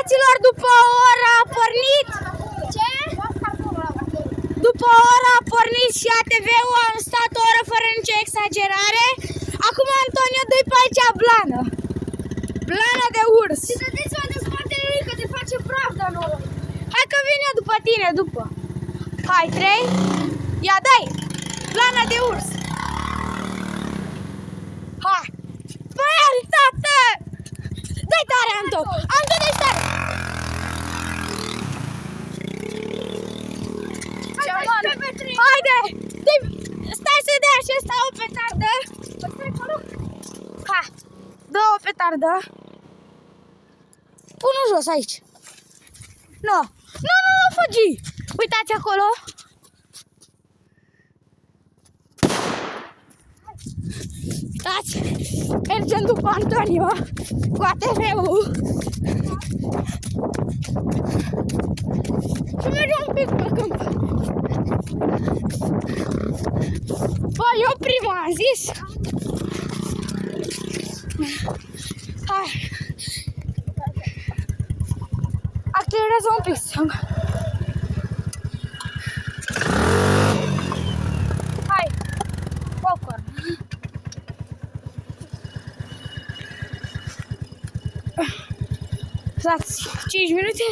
Fraților, după o oră a pornit. Ce? După o oră a pornit și ATV-ul, am stat o oră fără nicio exagerare. Acum Antonio dă-i pe aici blană. Blană de urs. Și dădeți-o de spatele lui că te face praf, dar nu. Hai că vin eu după tine, după. Hai, 3. Ia, dai! Blană de urs. Hai! Băi, tată! Dă-i tare, Anto! Anto, dă-i tare! Haide! Stai să dea și ăsta o petardă. Ha! Dă o petardă. Pune-o jos aici. Nu! Nu, nu, nu, fugi! Uitați acolo! Uitați! Mergem după Antonio cu ATV-ul. Și mergem un pic pe câmp. Bă, eu prima am zis. Hai. Accelerează un pic. Hai. Popcorn. Stați 5 minute.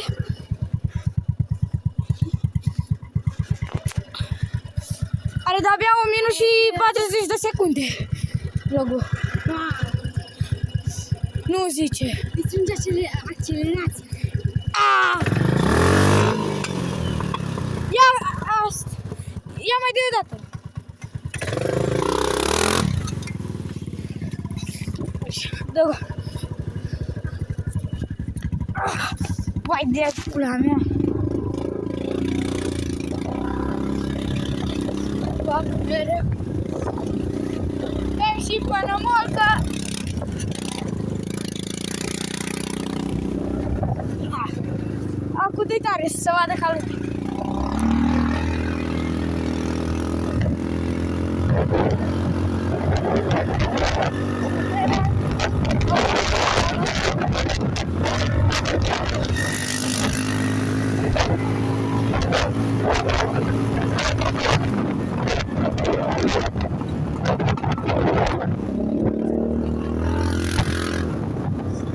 Are de-abia 1 minut și 40 de secunde. Vlogul. Nu zice. Distrânge accelerația. Ia asta. Ia mai de o dată. Dă-o. Vai de pula mea. Fac mereu. Merg și până molcă. Acum dă-i tare să se vadă ca lumea.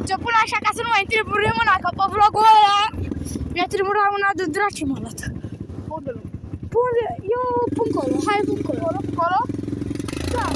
Ce pun așa ca să nu mai trebuie mâna, că pe vlogul ăla mi-a trebuit una de draci mă arăt. Unde? Eu pun colo, hai pun colo. Colo? Da.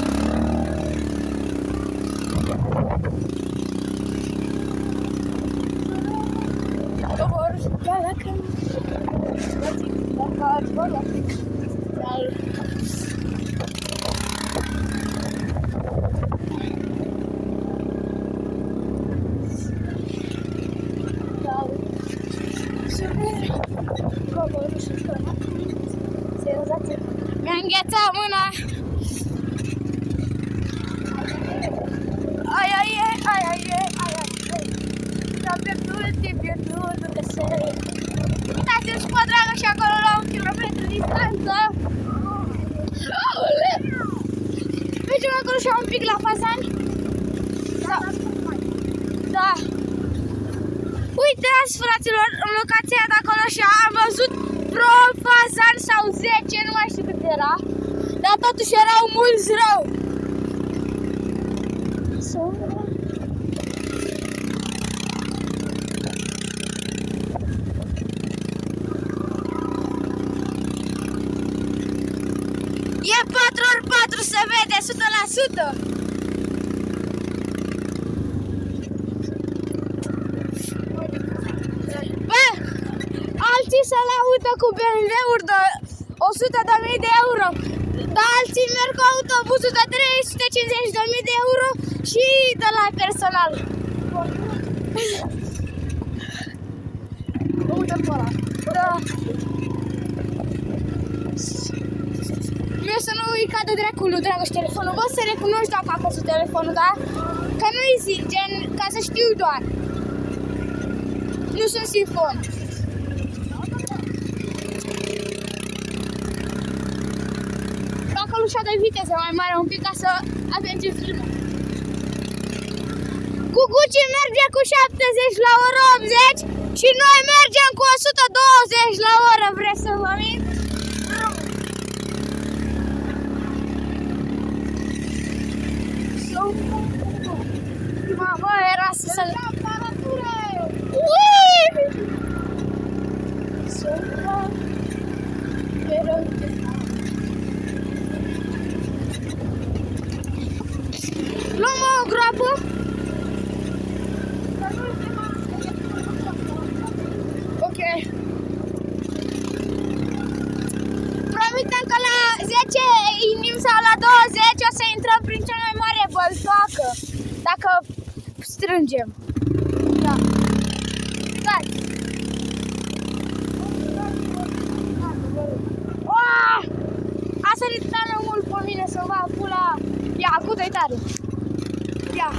Mi-a înghețat mâna. Ai, ai, ai, ai, ai, ai. Te-am pierdut, că se... Uitați-vă și pe dragă și acolo la 1 kilometru distanță. Mergem acolo și un pic la fazani. Da. Uitați, fraților, în locația de acolo și am văzut vreo fazan sau 10, nu mai știu cât era. Dar totuși erau mulți rău. E 4x4, se vede 100%. Bă, alții se laudă cu BMW-uri de 100.000 de euro, dar alții merg cu autobuzul de 350.000 de euro și de la personal. Uite pe ăla. Da. Mie să nu-i cadă dracul lui Dragoș telefonul. Bă, să recunoști dacă a căzut telefonul, da? Că nu-i zic, gen, ca să știu doar. Nu sunt sifon. Fac o lușa de viteză mai mare un pic ca să avem ce filmă. Cu Gucci merge cu 70 la 180. Și noi mergem cu 120 la oră, vreți să vă mint? Mamă, era să se... Luăm o groapă. Ok. Promitem că la 10 inim sau la 20 o să intrăm prin cea mai mare băltoacă. Dacă strângem. Da. Stai. A sărit tare mult pe mine să-mi va pula. Ia, acută-i tare. Ia.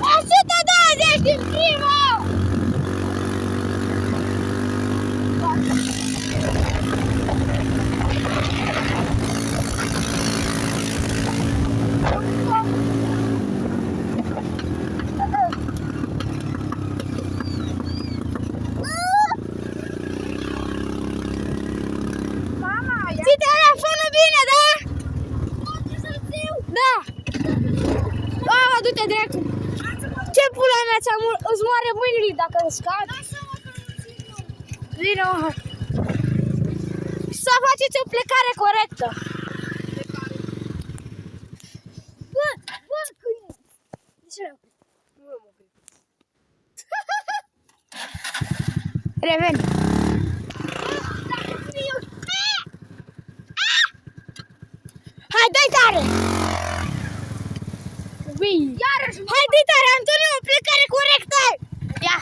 120 din prima! Ții telefonul bine, da? Da! Du-te dracu! Ce pula mea îți moare mâinile dacă îți cad? Vino, mă! Să faceți o plecare corectă! Bă, câine! De ce nu? Reveni! Hai, dai tare! Iarăși! Hai, dai tare, Antonio, plecare corectă! Ia!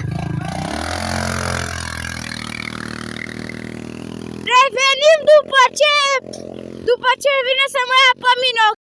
Revenim după ce vine să mă ia pe mine.